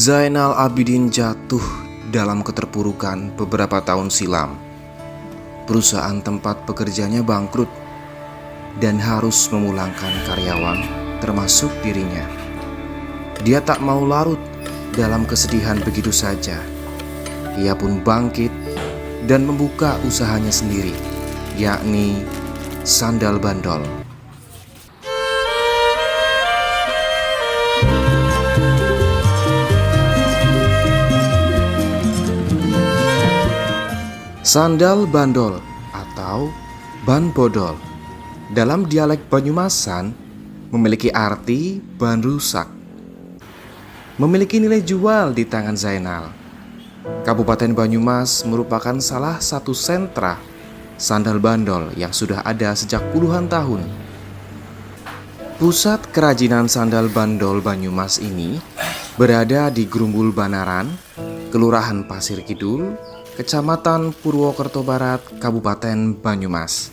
Zainal Abidin jatuh dalam keterpurukan beberapa tahun silam. Perusahaan tempat pekerjanya bangkrut dan harus memulangkan karyawan termasuk dirinya. Dia tak mau larut dalam kesedihan begitu saja. Ia pun bangkit dan membuka usahanya sendiri, yakni Sandal Bandol. Sandal bandol atau ban bodol dalam dialek Banyumasan memiliki arti ban rusak. Memiliki nilai jual di tangan Zainal. Kabupaten Banyumas merupakan salah satu sentra sandal bandol yang sudah ada sejak puluhan tahun. Pusat kerajinan sandal bandol Banyumas ini berada di Grumbul Banaran, Kelurahan Pasir Kidul, Kecamatan Purwokerto Barat, Kabupaten Banyumas.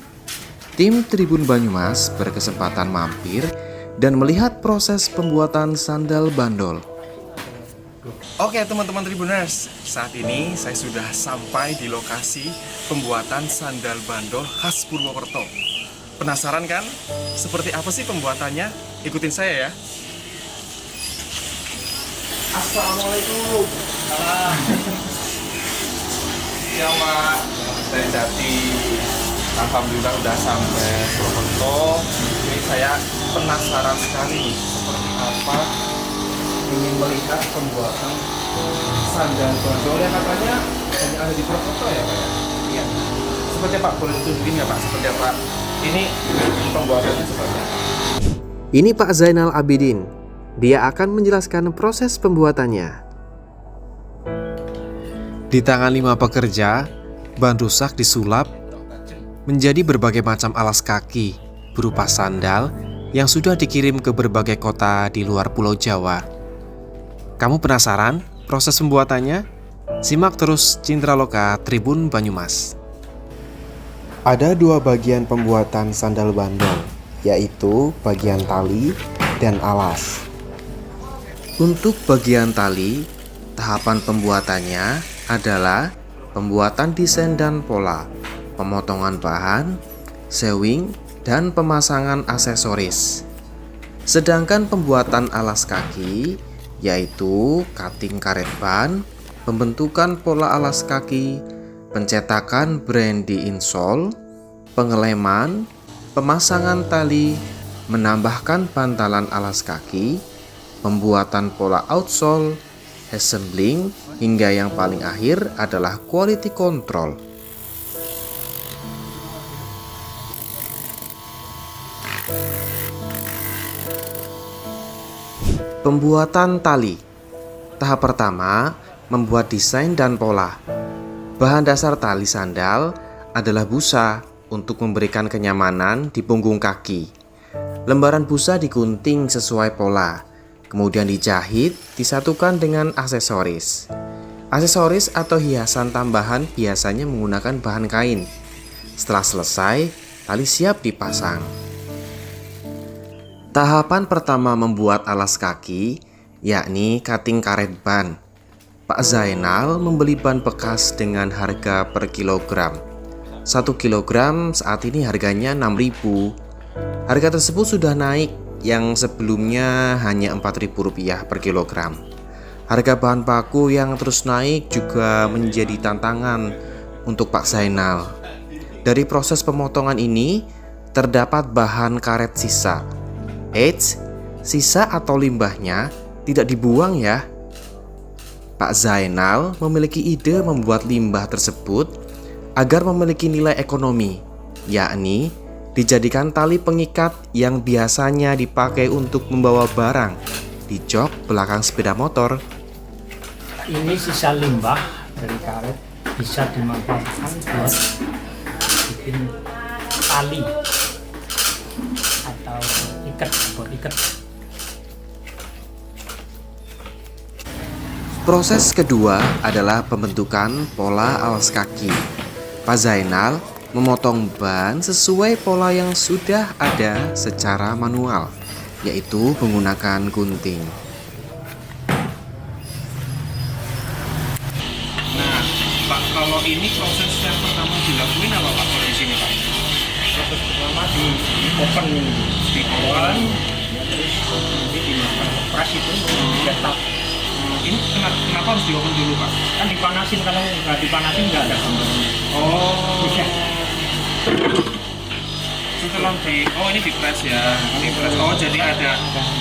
Tim Tribun Banyumas berkesempatan mampir dan melihat proses pembuatan sandal bandol. Oke teman-teman Tribuners, saat ini saya sudah sampai di lokasi pembuatan sandal bandol khas Purwokerto. Penasaran kan? Seperti apa sih pembuatannya? Ikutin saya ya. Assalamualaikum. Salam. Ya Mak, dari Jati. Alhamdulillah udah sampai Purwokerto. Ini saya penasaran sekali seperti apa, ingin melihat pembuatan sandal bandol yang katanya hanya ada di Purwokerto ya Pak? Iya. Seperti apa? Boleh ditunjukin nggak Pak? Seperti apa? Ini pembuatannya seperti apa? Ini Pak Zainal Abidin. Dia akan menjelaskan proses pembuatannya. Di tangan 5 pekerja, ban rusak disulap menjadi berbagai macam alas kaki berupa sandal yang sudah dikirim ke berbagai kota di luar Pulau Jawa. Kamu penasaran proses pembuatannya? Simak terus Cindra Loka Tribun Banyumas. Ada 2 bagian pembuatan sandal bandol, yaitu bagian tali dan alas. Untuk bagian tali, tahapan pembuatannya adalah pembuatan desain dan pola, pemotongan bahan, sewing, dan pemasangan aksesoris. Sedangkan pembuatan alas kaki yaitu cutting karet ban, pembentukan pola alas kaki, pencetakan brand di insole, pengeleman, pemasangan tali, menambahkan bantalan alas kaki, pembuatan pola outsole, assembling, hingga yang paling akhir adalah quality control. Pembuatan tali. Tahap pertama, membuat desain dan pola. Bahan dasar tali sandal adalah busa untuk memberikan kenyamanan di punggung kaki. Lembaran busa digunting sesuai pola, kemudian dijahit disatukan dengan aksesoris. Aksesoris atau hiasan tambahan biasanya menggunakan bahan kain. Setelah selesai, tali siap dipasang. Tahapan pertama membuat alas kaki, yakni cutting karet ban. Pak Zainal membeli ban bekas dengan harga per kilogram. 1 kilogram saat ini harganya 6.000. Harga tersebut sudah naik, yang sebelumnya hanya Rp4.000 per kilogram. Harga bahan baku yang terus naik juga menjadi tantangan untuk Pak Zainal. Dari proses pemotongan ini terdapat bahan karet sisa. Eits, sisa atau limbahnya tidak dibuang ya. Pak Zainal memiliki ide membuat limbah tersebut agar memiliki nilai ekonomi, yakni dijadikan tali pengikat yang biasanya dipakai untuk membawa barang di jok belakang sepeda motor. Ini sisa limbah dari karet bisa dimanfaatkan buat bikin tali atau buat ikat. Proses kedua adalah pembentukan pola alas kaki. Pak Zainal memotong ban sesuai pola yang sudah ada secara manual, yaitu menggunakan gunting. ini proses yang pertama dilakuin apa Pak kalau di sini Pak? Proses pertama di oven ini. Di oven. Ya, terus nanti dimakan press itu dicetak. Ini kenapa harus di oven dulu Pak? Kan dipanasin, kalau nggak dipanasin nggak ada gambarnya. Oh. Iya. Setelah ini di press ya. Di press. Oh jadi ada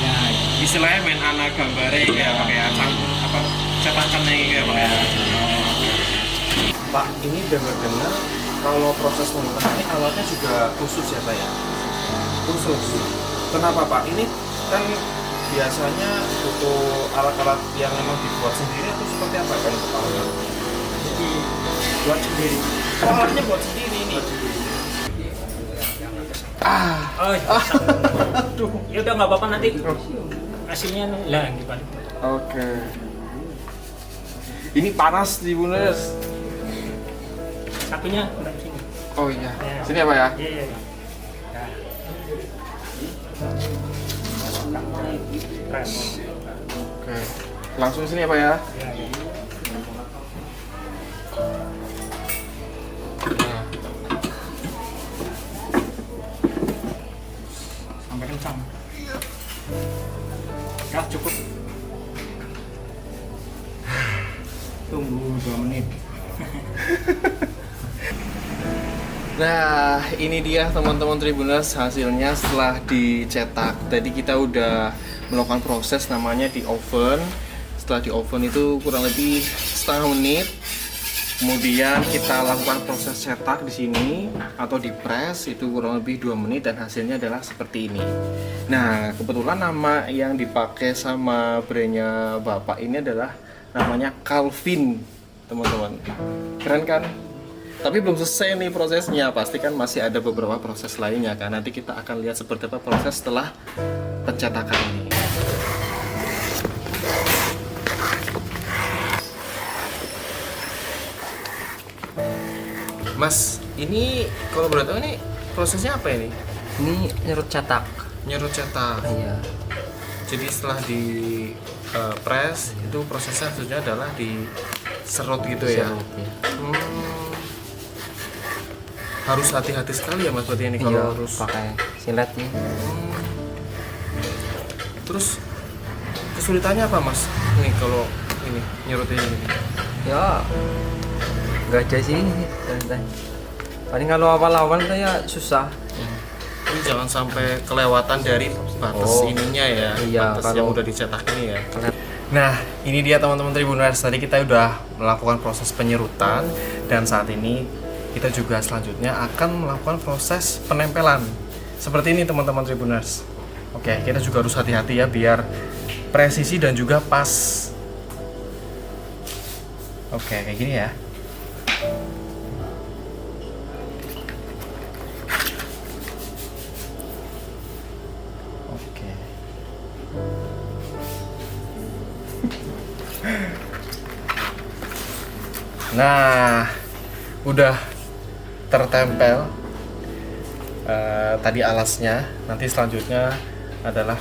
Ya, istilahnya main anak gambare ya pakai apa cetakannya gitu ya Pak ya. Pak, ini dengar-dengar kalau proses menggunakan ini alatnya juga khusus ya Pak ya? Khusus. Kenapa Pak? Ini kan biasanya butuh alat-alat yang memang dibuat sendiri atau seperti apa kalau kepala? jadi buat sendiri. Oh, alatnya buat sendiri ini. Oh, aduh, ya udah nggak apa-apa nanti. Hasilnya lah gimana? Oke. Ini panas di Bundes. Satunya udah sini. Oh iya. Sini ya Pak ya? Iya, iya. Nah. Masukkan press. Oke. Langsung sini ya Pak ya? Ya, ya. Sampai kencang. Ya, cukup. Tunggu 2 menit. Nah, ini dia teman-teman Tribuners hasilnya setelah dicetak. Tadi kita udah melakukan proses namanya di oven. Setelah di oven itu kurang lebih setengah menit. Kemudian kita lakukan proses cetak di sini atau di press itu kurang lebih 2 menit dan hasilnya adalah seperti ini. Nah, kebetulan nama yang dipakai sama brandnya Bapak ini adalah namanya Calvin, teman-teman. Keren kan? Tapi belum selesai nih prosesnya, pasti kan masih ada beberapa proses lainnya kan. Nanti kita akan lihat seperti apa proses setelah pencetakan ini. Mas, ini kalau boleh tahu ini prosesnya apa ini? Ini nyerut cetak. Nyerut cetak. Iya. Jadi setelah di press itu prosesnya sebenarnya adalah diserut gitu ya. Serut, ya. Harus hati-hati sekali ya Mas berarti ini kalau Iya, harus. pakai silet nih. Terus kesulitannya apa Mas? Nih kalau ini nyerutnya ini. Ya, nggak ada sih. Santai. Paling kalau awal-awal tuh ya susah. Ini jangan sampai kelewatan dari batas Oh, ininya ya. iya, Batas yang kalau- udah dicetak ini ya. Kelihat- Nah, ini dia teman-teman Tribuners. Tadi kita udah melakukan proses penyerutan dan saat ini kita juga selanjutnya akan melakukan proses penempelan. Seperti ini teman-teman Tribuners. Oke, kita juga harus hati-hati ya biar presisi dan juga pas. Oke, kayak gini ya. Oke. Nah, udah tertempel tadi alasnya. Nanti selanjutnya adalah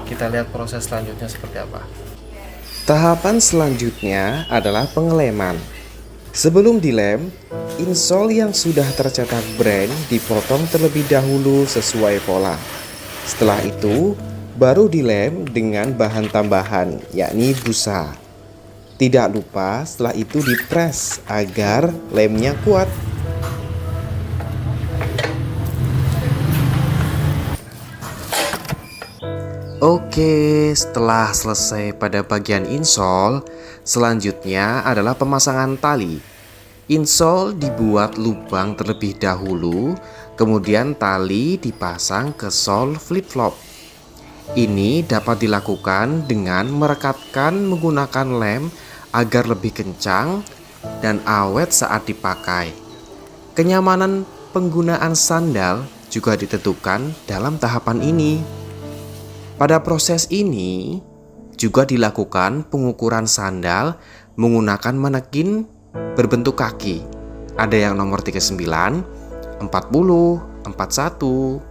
kita lihat proses selanjutnya seperti apa. Tahapan selanjutnya adalah pengeleman. Sebelum dilem, insol yang sudah tercetak brand dipotong terlebih dahulu sesuai pola. Setelah itu, baru dilem dengan bahan tambahan, yakni busa. Tidak lupa setelah itu dipres agar lemnya kuat. Oke, setelah selesai pada bagian insol, selanjutnya adalah pemasangan tali. Insol dibuat lubang terlebih dahulu, kemudian tali dipasang ke sol flip-flop. Ini dapat dilakukan dengan merekatkan menggunakan lem agar lebih kencang dan awet saat dipakai. Kenyamanan penggunaan sandal juga ditentukan dalam tahapan ini. Pada proses ini juga dilakukan pengukuran sandal menggunakan manekin berbentuk kaki. Ada yang nomor 39, 40, 41.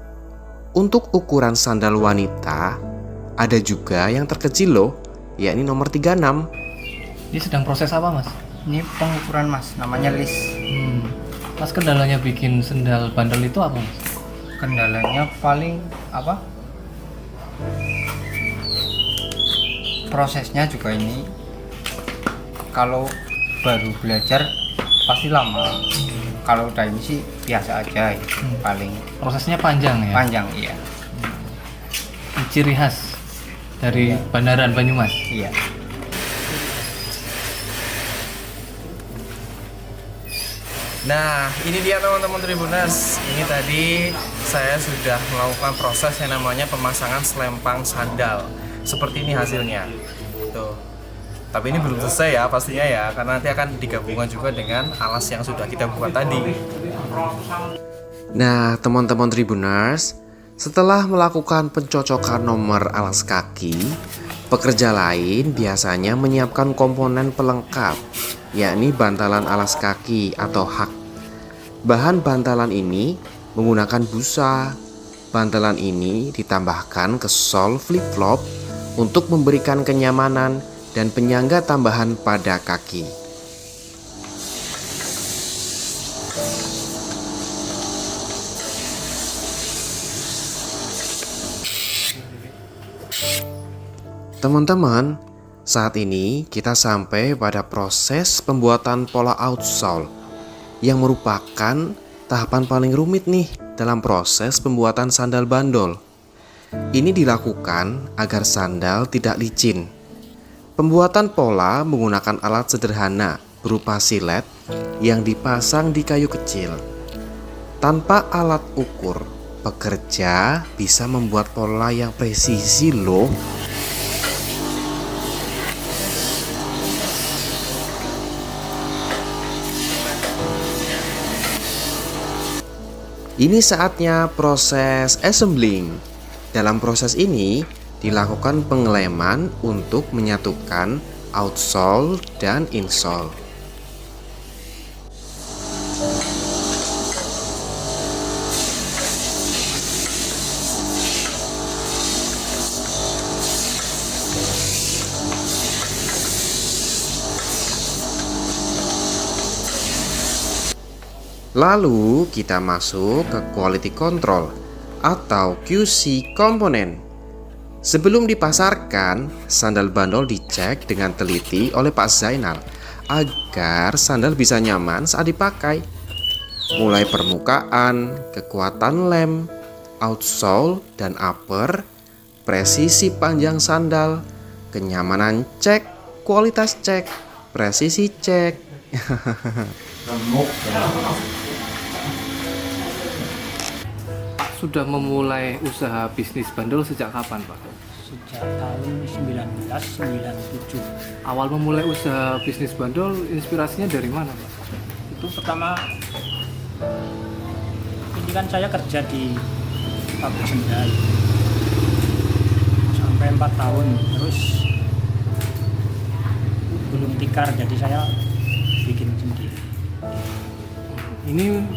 Untuk ukuran sandal wanita ada juga yang terkecil loh, yakni nomor 36. Ini sedang proses apa, Mas? Ini pengukuran Mas, namanya list. Mas, kendalanya bikin sendal bandel itu apa, Mas? Kendalanya paling apa? Prosesnya juga ini kalau baru belajar pasti lama. Kalau udah ini sih biasa aja gitu. Paling Prosesnya panjang ya? panjang iya. Ciri khas dari Bandaran Banyumas. Iya. Nah, ini dia teman-teman Tribuners. Ini tadi saya sudah melakukan proses yang namanya pemasangan selempang sandal. Seperti ini hasilnya. Tuh. Tapi ini belum selesai ya pastinya ya, karena nanti akan digabungkan juga dengan alas yang sudah kita buat tadi. Nah, teman-teman Tribuners, setelah melakukan pencocokan nomor alas kaki, pekerja lain biasanya menyiapkan komponen pelengkap, yakni bantalan alas kaki atau hak. Bahan bantalan ini menggunakan busa. Bantalan ini ditambahkan ke sol flip-flop untuk memberikan kenyamanan dan penyangga tambahan pada kaki. Teman-teman, saat ini kita sampai pada proses pembuatan pola outsole yang merupakan tahapan paling rumit nih dalam proses pembuatan sandal bandol. Ini dilakukan agar sandal tidak licin. Pembuatan pola menggunakan alat sederhana berupa silet yang dipasang di kayu kecil. Tanpa alat ukur, pekerja bisa membuat pola yang presisi loh. Ini saatnya proses assembling. Dalam proses ini dilakukan pengeleman untuk menyatukan outsole dan insole. Lalu kita masuk ke quality control atau QC komponen. Sebelum dipasarkan, sandal bandol dicek dengan teliti oleh Pak Zainal agar sandal bisa nyaman saat dipakai. Mulai permukaan, kekuatan lem, outsole dan upper, presisi panjang sandal, kenyamanan cek, kualitas cek, presisi cek. Pak sudah memulai usaha bisnis bandol sejak kapan, Pak? Sejak tahun 1997. Awal memulai usaha bisnis bandol inspirasinya dari mana, Pak? Itu pertama, ini kan saya kerja di pabrik sendal sampai 4 tahun, terus belum tikar, jadi saya bikin sendiri. Ini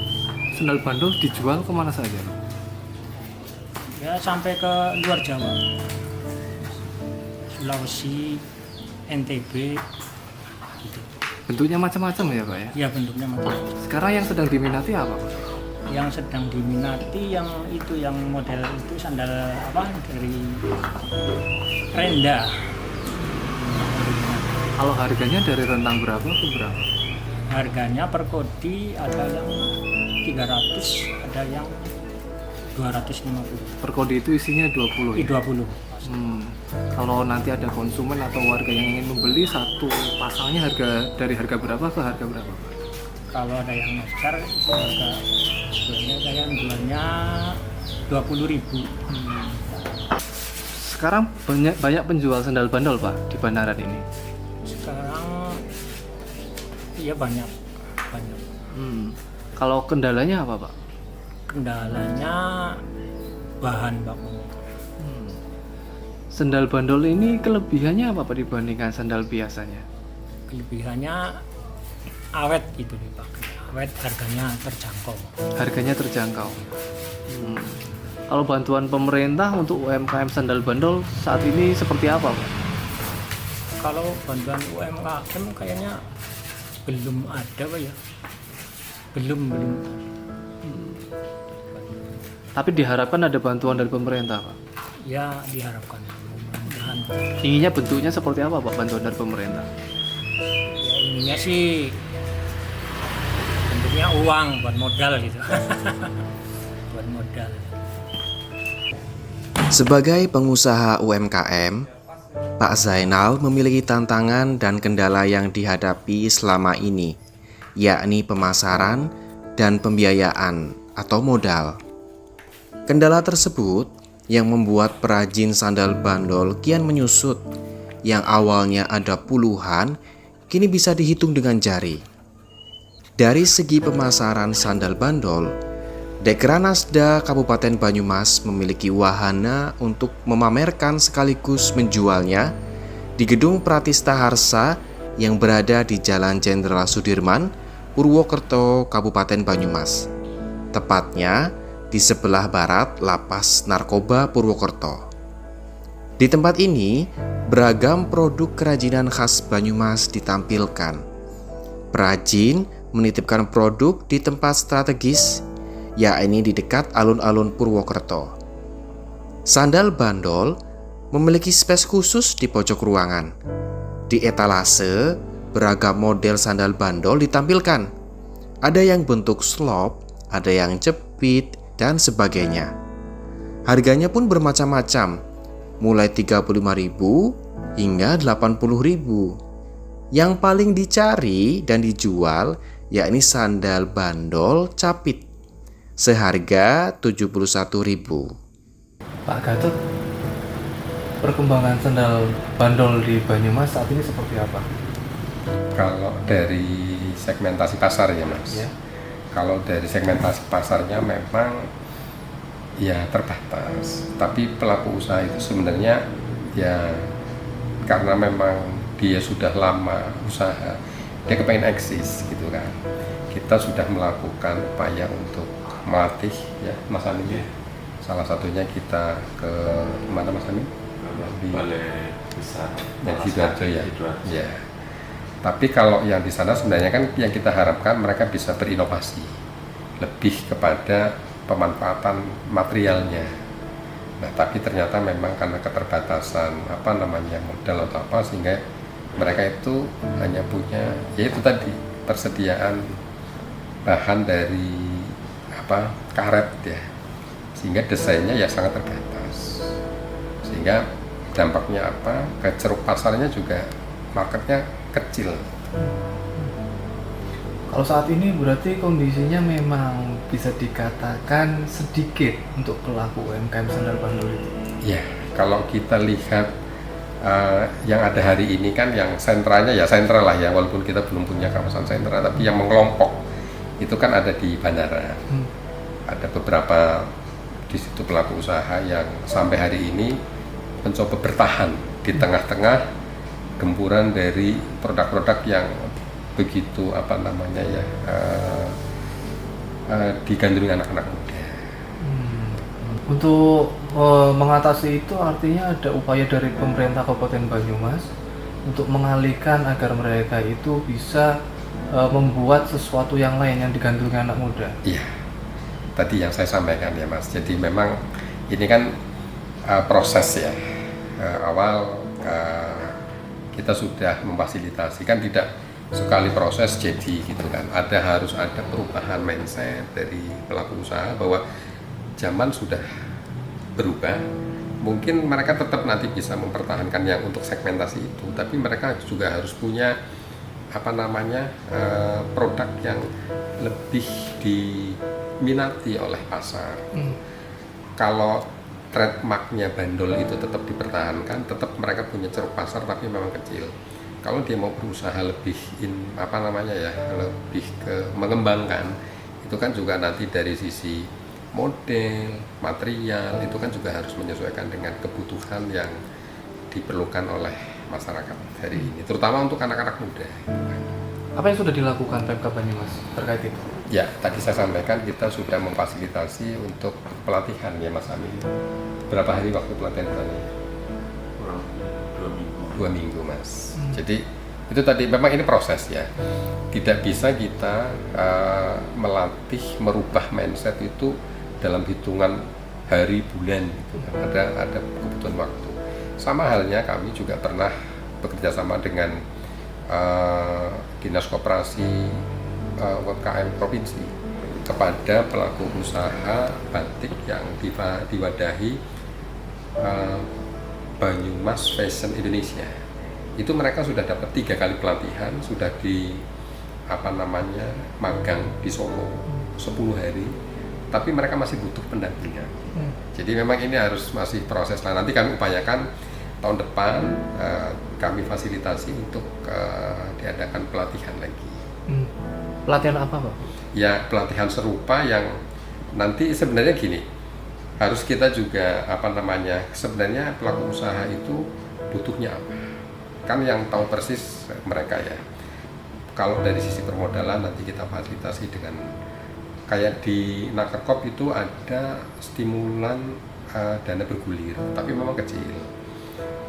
sandal bandol dijual kemana saja, Pak? Ya sampai ke luar Jawa, Sulawesi, NTB gitu. Bentuknya macam-macam ya, Pak ya? Ya bentuknya macam. Sekarang yang sedang diminati apa, Pak? Yang sedang diminati yang itu, yang model itu sandal apa dari Renda. Kalau harganya dari rentang berapa ke berapa? Harganya per kodi ada yang 300, ada yang 250. Per kode itu isinya 20 ya? 20. Kalau nanti ada konsumen atau warga yang ingin membeli satu pasangnya dari harga berapa ke harga berapa, Pak? Kalau ada yang besar itu harga jualnya, saya jualnya 20.000. Sekarang banyak penjual sandal bandol, Pak, di Bandaran ini. Sekarang iya banyak. Kalau kendalanya apa, Pak? Kendalanya bahan baku. Sandal bandol ini kelebihannya apa, Pak, dibandingkan sandal biasanya? Kelebihannya awet gitu dipakai. Awet, harganya terjangkau. Harganya terjangkau. Kalau bantuan pemerintah untuk UMKM sandal bandol saat ini seperti apa, Pak? Kalau bantuan UMKM kayaknya belum ada Pak ya. Belum. Tapi diharapkan ada bantuan dari pemerintah, Pak. Ya diharapkan mudah-mudahan. Inginnya bentuknya seperti apa, Pak, bantuan dari pemerintah? Ya ininya sih bentuknya uang buat modal gitu. Buat modal. Sebagai pengusaha UMKM, Pak Zainal memiliki tantangan dan kendala yang dihadapi selama ini, yakni pemasaran dan pembiayaan atau modal. Kendala tersebut yang membuat perajin sandal bandol kian menyusut, yang awalnya ada puluhan, kini bisa dihitung dengan jari. Dari segi pemasaran sandal bandol, Dekranasda Kabupaten Banyumas memiliki wahana untuk memamerkan sekaligus menjualnya di Gedung Pratista Harsa yang berada di Jalan Jenderal Sudirman, Purwokerto, Kabupaten Banyumas. Tepatnya di sebelah barat Lapas Narkoba Purwokerto. Di tempat ini, beragam produk kerajinan khas Banyumas ditampilkan. Perajin menitipkan produk di tempat strategis, yakni di dekat alun-alun Purwokerto. Sandal bandol memiliki space khusus di pojok ruangan. Di etalase, beragam model sandal bandol ditampilkan. Ada yang bentuk slop, ada yang jepit, dan sebagainya. Harganya pun bermacam-macam, mulai 35.000 hingga 80.000. Yang paling dicari dan dijual yakni sandal bandol capit, seharga 71.000. Pak Gatot, perkembangan sandal bandol di Banyumas saat ini seperti apa? Kalau dari segmentasi pasar ya Mas, Ya. kalau dari segmentasi pasarnya memang ya terbatas. Tapi pelaku usaha itu sebenarnya ya karena memang dia sudah lama usaha, dia kepengen eksis gitu kan. Kita sudah melakukan upaya untuk melatih ya Mas Amin. Ya. Salah satunya kita ke mana Mas Amin? Di Balai Besar yang Sidoarjo ya. Sidoarjo. Ya. Tapi kalau yang di sana sebenarnya kan yang kita harapkan mereka bisa berinovasi lebih kepada pemanfaatan materialnya. Nah, tapi ternyata memang karena keterbatasan modal atau apa sehingga mereka itu hanya punya yaitu tadi persediaan bahan dari karet ya. Sehingga desainnya ya sangat terbatas. Sehingga dampaknya ke ceruk pasarnya juga marketnya kecil. Kalau saat ini berarti kondisinya memang bisa dikatakan sedikit untuk pelaku UMKM sandal bandol itu. Ya, kalau kita lihat yang ada hari ini kan yang sentranya ya sentra lah ya, walaupun kita belum punya kawasan sentra, tapi yang mengelompok itu kan ada di bandara. Ada beberapa di situ pelaku usaha yang sampai hari ini mencoba bertahan di tengah-tengah gempuran dari produk-produk yang begitu digandrungi anak-anak muda. Untuk mengatasi itu artinya ada upaya dari pemerintah Kabupaten Banyumas untuk mengalihkan agar mereka itu bisa membuat sesuatu yang lain yang digandrungi anak muda. Iya, tadi yang saya sampaikan ya Mas. Jadi memang ini kan proses ya. Awal kita sudah memfasilitasi, kan tidak sekali proses jadi gitu kan. Harus ada perubahan mindset dari pelaku usaha bahwa zaman sudah berubah. Mungkin mereka tetap nanti bisa mempertahankan yang untuk segmentasi itu, tapi mereka juga harus punya produk yang lebih diminati oleh pasar. Kalau trademarknya bandol itu tetap dipertahankan, tetap mereka punya ceruk pasar tapi memang kecil. Kalau dia mau berusaha lebih lebih ke mengembangkan, itu kan juga nanti dari sisi model, material itu kan juga harus menyesuaikan dengan kebutuhan yang diperlukan oleh masyarakat hari ini, terutama untuk anak-anak muda. Apa yang sudah dilakukan Pemkab Banyumas terkait itu? Ya, tadi saya sampaikan kita sudah memfasilitasi untuk pelatihan ya Mas Amin. Berapa hari waktu pelatihan tadi? Kurang 2 minggu. 2 minggu Mas. Jadi Itu tadi memang ini proses ya. Tidak bisa kita melatih merubah mindset itu dalam hitungan hari bulan gitu kan. Ada kebutuhan waktu. Sama halnya kami juga pernah bekerja sama dengan Dinas Koperasi UMKM provinsi kepada pelaku usaha batik yang diwadahi Banyumas Fashion Indonesia. Itu mereka sudah dapat 3 kali pelatihan, sudah magang di Solo 10 hari, tapi mereka masih butuh pendampingan. Jadi memang ini harus masih proses. Nah, nanti kami upayakan tahun depan kami fasilitasi untuk diadakan pelatihan lagi. Pelatihan apa, Pak? Ya, pelatihan serupa yang nanti sebenarnya gini, harus kita juga sebenarnya pelaku usaha itu butuhnya apa? Kan yang tahu persis mereka ya. Kalau dari sisi permodalan nanti kita fasilitasi dengan kayak di Nakerkop itu ada stimulan dana bergulir, tapi memang kecil.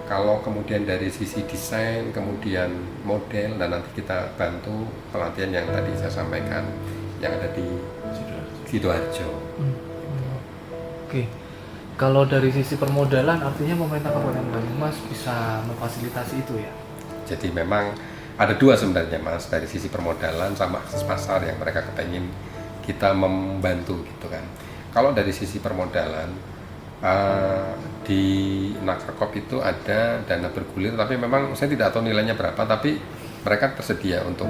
Kalau kemudian dari sisi desain, kemudian model, dan nanti kita bantu pelatihan yang tadi saya sampaikan yang ada di Sidoarjo. Oke. Kalau dari sisi permodalan, artinya pemerintah Kabupaten Banyumas bisa memfasilitasi itu ya? Jadi memang ada 2 sebenarnya Mas, dari sisi permodalan sama akses pasar yang mereka kepengen kita membantu gitu kan. Kalau dari sisi permodalan, di Nakerkop itu ada dana bergulir, tapi memang saya tidak tahu nilainya berapa, tapi mereka tersedia untuk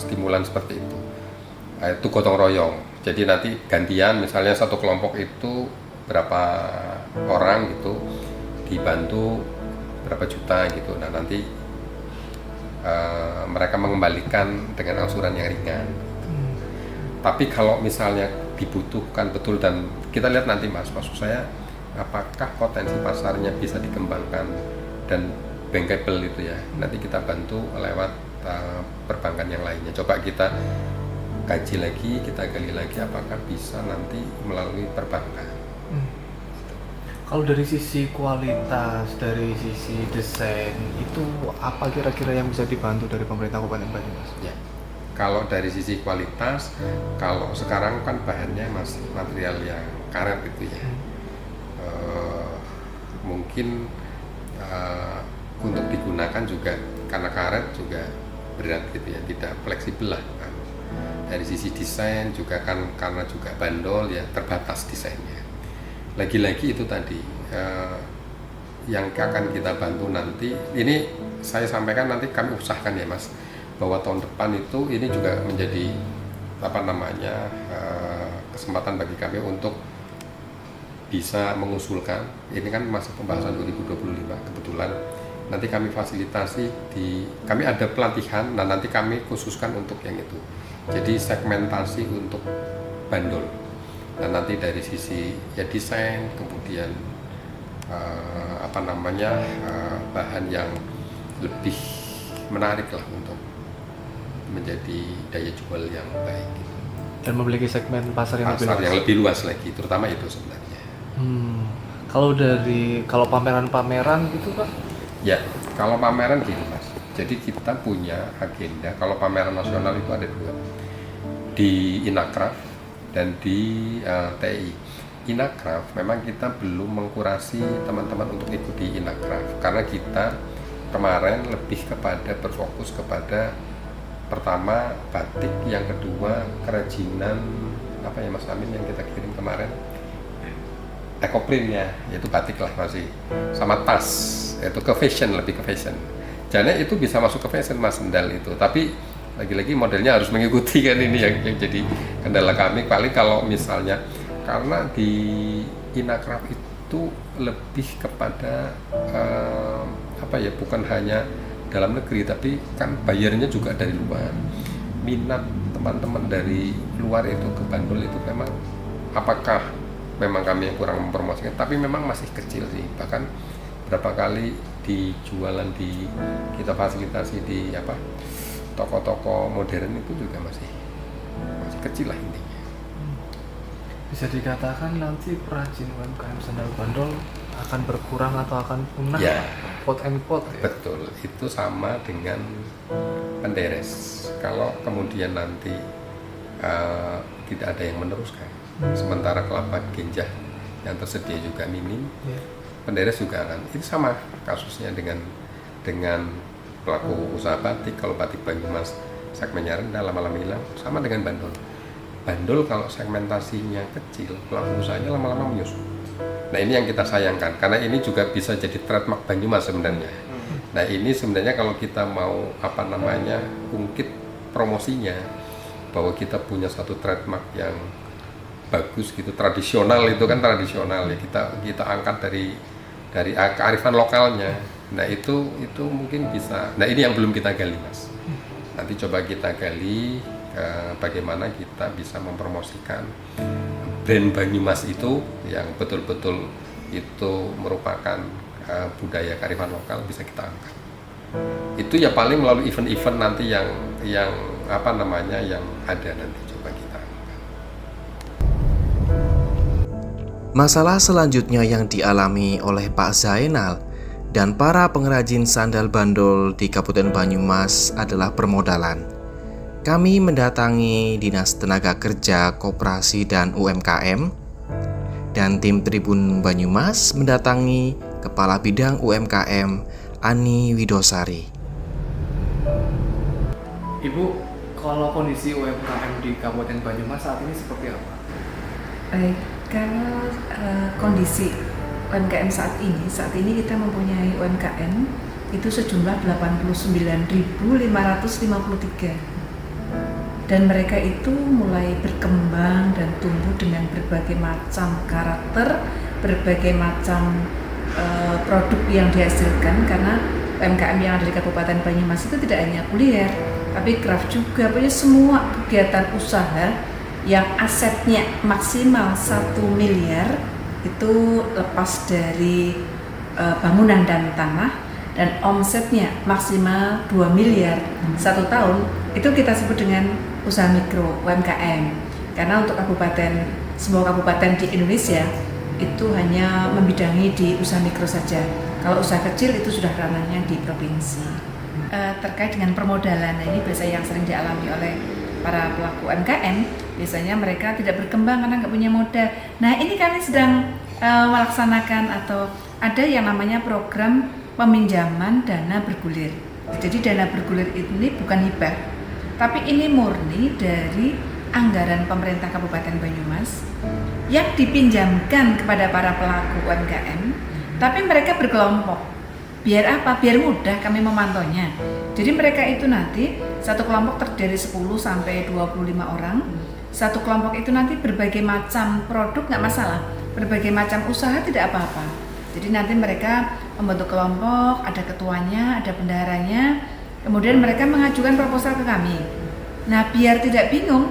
stimulan seperti itu. Itu gotong royong, jadi nanti gantian, misalnya satu kelompok itu berapa orang gitu dibantu berapa juta gitu. Nah nanti mereka mengembalikan dengan angsuran yang ringan. Tapi kalau misalnya dibutuhkan betul, dan kita lihat nanti Mas, maksud saya apakah potensi pasarnya bisa dikembangkan dan bankable itu ya, nanti kita bantu lewat perbankan yang lainnya. Coba kita kaji lagi, kita gali lagi apakah bisa nanti melalui perbankan. Kalau dari sisi kualitas, dari sisi desain, itu apa kira-kira yang bisa dibantu dari pemerintah Kabupaten Banyumas? Ya. Kalau dari sisi kualitas, kalau sekarang kan bahannya masih material yang karet gitu ya. Mungkin untuk digunakan juga karena karet juga berat gitu ya, tidak fleksibel lah kan. Dari sisi desain juga kan karena juga bandol ya, terbatas desainnya. Lagi-lagi itu tadi yang akan kita bantu nanti, ini saya sampaikan nanti kami usahakan ya Mas, bahwa tahun depan itu ini juga menjadi kesempatan bagi kami untuk bisa mengusulkan, ini kan masa pembahasan 2025 kebetulan nanti kami fasilitasi kami ada pelatihan, nah nanti kami khususkan untuk yang itu, jadi segmentasi untuk bandol, dan nanti dari sisi ya desain, kemudian bahan yang lebih menarik lah untuk menjadi daya jual yang baik gitu. Dan memiliki segmen pasar yang lebih luas lagi, terutama itu sebenarnya. Kalau pameran-pameran itu Pak? Ya, kalau pameran gini Mas, jadi kita punya agenda, kalau pameran nasional itu ada 2, di Inacraft dan di TI. Inacraft memang kita belum mengkurasi teman-teman untuk ikuti Inacraft, karena kita kemarin lebih kepada berfokus kepada pertama batik, yang kedua kerajinan Mas Amin yang kita kirim kemarin, ekoprint ya, yaitu batik lah masih, sama tas, yaitu ke fashion, lebih ke fashion. Jadi itu bisa masuk ke fashion Mas, sendal itu, tapi lagi-lagi modelnya harus mengikuti kan, ini yang jadi kendala kami. Paling kalau misalnya karena di Inacraft itu lebih kepada bukan hanya dalam negeri, tapi kan bayarnya juga dari luar. Minat teman-teman dari luar itu ke bandul itu memang, apakah memang kami yang kurang mempromosikan, tapi memang masih kecil sih. Bahkan berapa kali dijualan kita fasilitasi di toko-toko modern itu juga masih kecil lah intinya. Bisa dikatakan nanti perajin UMKM sandal bandol akan berkurang atau akan punah? Ya, quote and quote ya. Betul, itu sama dengan penderes. Kalau kemudian nanti tidak ada yang meneruskan, sementara kelapa ganja yang tersedia juga minim, Ya. penderes juga akan itu sama kasusnya dengan pelaku usaha batik. Kalau batik Banyumas segmennya rendah, lama-lama hilang, sama dengan bandul. Bandul kalau segmentasinya kecil, pelaku usahanya lama-lama menyusut. Nah ini yang kita sayangkan, karena ini juga bisa jadi trademark Banyumas sebenarnya. Nah ini sebenarnya kalau kita mau ungkit promosinya, bahwa kita punya satu trademark yang bagus gitu, tradisional, itu kan tradisional ya, kita angkat dari kearifan lokalnya. Nah itu mungkin bisa. Nah ini yang belum kita gali, Mas. Nanti coba kita gali bagaimana kita bisa mempromosikan brand Banyumas itu yang betul-betul itu merupakan budaya kearifan lokal, bisa kita angkat. Itu ya paling melalui event-event nanti yang ada nanti coba kita angkat. Masalah selanjutnya yang dialami oleh Pak Zainal dan para pengrajin sandal bandol di Kabupaten Banyumas adalah permodalan. Kami mendatangi Dinas Tenaga Kerja, Koperasi dan UMKM, dan tim Tribun Banyumas mendatangi Kepala Bidang UMKM Ani Widosari. Ibu, kalau kondisi UMKM di Kabupaten Banyumas saat ini seperti apa? Baik, kalau kondisi UMKM saat ini kita mempunyai UMKM itu sejumlah 89.553. Dan mereka itu mulai berkembang dan tumbuh dengan berbagai macam karakter, berbagai macam produk yang dihasilkan, karena UMKM yang ada di Kabupaten Banyumas itu tidak hanya kuliner, tapi craft juga. Pokoknya semua kegiatan usaha yang asetnya maksimal 1 miliar itu lepas dari bangunan dan tanah, dan omsetnya maksimal 2 miliar 1 tahun, itu kita sebut dengan usaha mikro UMKM. Karena untuk semua kabupaten di Indonesia itu hanya membidangi di usaha mikro saja. Kalau usaha kecil itu sudah ranahnya di provinsi. Terkait dengan permodalan, ini biasa yang sering dialami oleh para pelaku UMKM. Biasanya mereka tidak berkembang karena nggak punya modal. Nah ini kami sedang melaksanakan atau ada yang namanya program peminjaman dana bergulir. Jadi dana bergulir ini bukan hibah, tapi ini murni dari anggaran pemerintah Kabupaten Banyumas yang dipinjamkan kepada para pelaku UMKM, tapi mereka berkelompok. Biar apa? Biar mudah kami memantaunya. Jadi mereka itu nanti satu kelompok terdiri 10 sampai 25 orang. Satu kelompok itu nanti berbagai macam produk nggak masalah, berbagai macam usaha tidak apa-apa. Jadi nanti mereka membentuk kelompok, ada ketuanya, ada bendaharanya, kemudian mereka mengajukan proposal ke kami. Nah biar tidak bingung,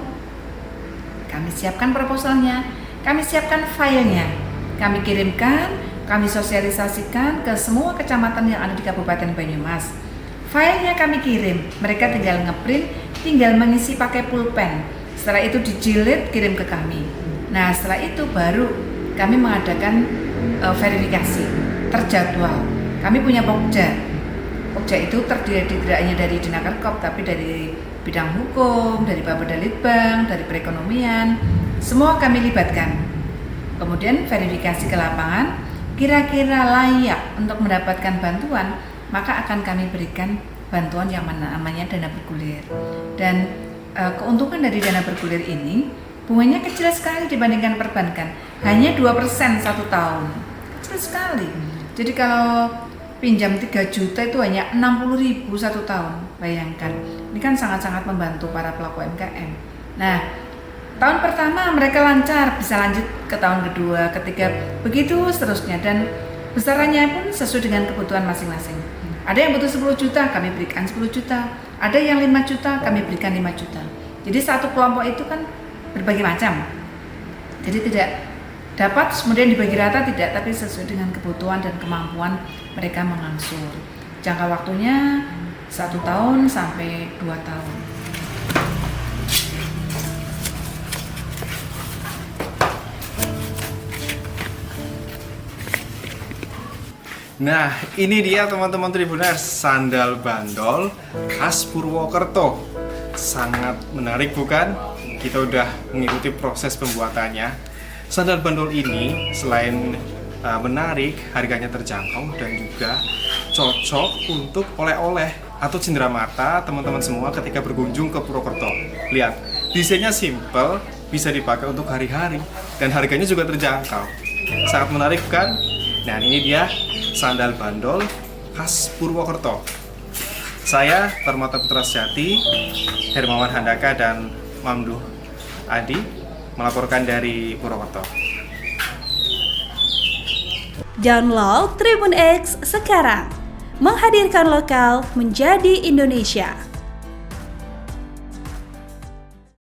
kami siapkan proposalnya, kami siapkan filenya, kami kirimkan, kami sosialisasikan ke semua kecamatan yang ada di Kabupaten Banyumas. Filenya kami kirim, mereka tinggal ngeprint, tinggal mengisi pakai pulpen. Setelah itu dijilid, kirim ke kami. Nah setelah itu baru kami mengadakan verifikasi terjadwal. Kami punya Pokja. Pokja itu terdiri tidak hanya dari Dinakerkop, tapi dari bidang hukum, dari Bapeda Litbang, dari perekonomian, semua kami libatkan. Kemudian verifikasi ke lapangan, kira-kira layak untuk mendapatkan bantuan, maka akan kami berikan bantuan yang namanya dana bergulir. Dan keuntungan dari dana bergulir ini, bunganya kecil sekali dibandingkan perbankan, hanya 2% 1 tahun, kecil sekali. Jadi kalau pinjam 3 juta itu hanya 60.000 1 tahun, bayangkan. Ini kan sangat-sangat membantu para pelaku UMKM. Nah, tahun pertama mereka lancar, bisa lanjut ke tahun kedua, ketiga, begitu seterusnya, dan besarannya pun sesuai dengan kebutuhan masing-masing. Ada yang butuh 10 juta, kami berikan 10 juta. Ada yang 5 juta, kami berikan 5 juta. Jadi satu kelompok itu kan berbagai macam. Jadi tidak dapat kemudian dibagi rata, tidak, tapi sesuai dengan kebutuhan dan kemampuan mereka mengangsur. Jangka waktunya 1 tahun sampai 2 tahun. Nah, ini dia teman-teman Tribuners, sandal bandol khas Purwokerto. Sangat menarik bukan? Kita udah mengikuti proses pembuatannya. Sandal bandol ini selain menarik, harganya terjangkau dan juga cocok untuk oleh-oleh atau cenderamata teman-teman semua ketika berkunjung ke Purwokerto. Lihat, desainnya simple, bisa dipakai untuk hari-hari dan harganya juga terjangkau. Sangat menarik kan? Nah, ini dia sandal bandol khas Purwokerto. Saya Permata Putra Sejati, Hermawan Handaka dan Mamduh Adi melaporkan dari Purwokerto. Download Tribun X sekarang, menghadirkan lokal menjadi Indonesia.